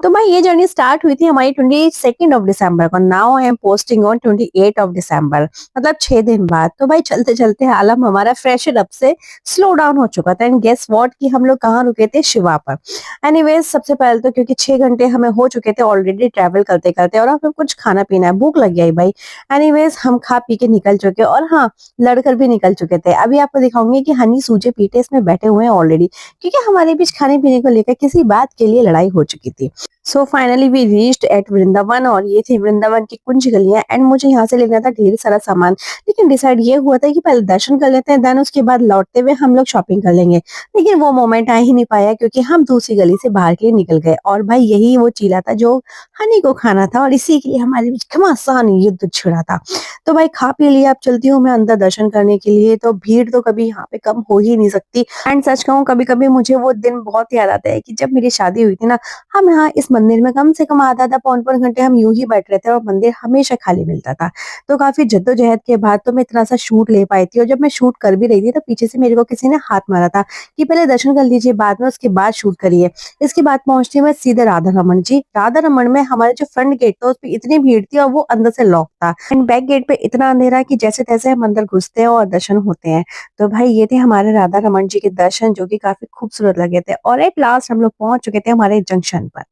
तो भाई ये जर्नी स्टार्ट हुई थी हमारी 22 ऑफ दिसंबर को। Now I am posting on 28 of December, मतलब 6 दिन बाद। तो भाई चलते चलते आलम हमारा फ्रेशर अप से स्लो डाउन हो चुका था। एंड गेस व्हाट कि हम लोग कहाँ रुके थे? शिवा पर। एनीवेज सबसे पहले तो क्योंकि 6 घंटे हमें हो चुके थे ऑलरेडी ट्रैवल करते करते, और हमें कुछ खाना पीना है, भूख लग गई भाई। एनीवेज हम खा पी के निकल चुके, और हाँ, लड़कर भी निकल चुके थे। अभी आपको दिखाऊंगी कि हनी सूजे पीटे इसमें बैठे हुए हैं ऑलरेडी, क्योंकि हमारे बीच खाने पीने को लेकर किसी बात के लिए लड़ाई हो चुकी थी। So finally we reached at Vrindavan, और ये थी वृंदावन की कुंज गलियां। एंड मुझे यहाँ से लेना था ढेर सारा सामान, लेकिन डिसाइड ये हुआ था कि पहले दर्शन कर लेते हैं, देन उसके बाद लौटते हुए हम लोग शॉपिंग कर लेंगे। लेकिन वो मोमेंट आ ही नहीं पाया, क्योंकि हम दूसरी गली से बाहर के लिए निकल गए। और भाई यही वो चीला था जो हनी को खाना था, और इसी के लिए हमारे बीच घमासान युद्ध छिड़ा था। तो भाई खा पी लिया, अब चलती हूँ मैं अंदर दर्शन करने के लिए। तो भीड़ तो कभी यहाँ पे कम हो ही नहीं सकती। एंड सच कहूँ, कभी कभी मुझे वो दिन बहुत याद आता है कि जब मेरी शादी हुई थी ना, हम यहाँ इस मंदिर में कम से कम आधा-आधा पौन-पौन घंटे हम यूं ही बैठ रहे थे, और मंदिर हमेशा खाली मिलता था। तो काफी जद्दोजहद के बाद तो मैं इतना सा शूट ले पाई थी। और जब मैं शूट कर भी रही थी, तो पीछे से मेरे को किसी ने हाथ मारा था कि पहले दर्शन कर लीजिए, बाद में उसके बाद शूट करिए। इसके बाद पहुंचती मैं सीधे राधा रमन जी। राधा रमन में हमारे जो फ्रंट गेट था उस पे इतनी भीड़ थी, और वो अंदर से लॉक था। एंड बैक गेट पे इतना अंधेरा कि जैसे तैसे हम अंदर घुसते हैं और दर्शन होते हैं। तो भाई ये थे हमारे राधा रमन जी के दर्शन, जो कि काफी खूबसूरत लगे थे। और एट लास्ट हम लोग पहुंच चुके थे हमारे जंक्शन पर।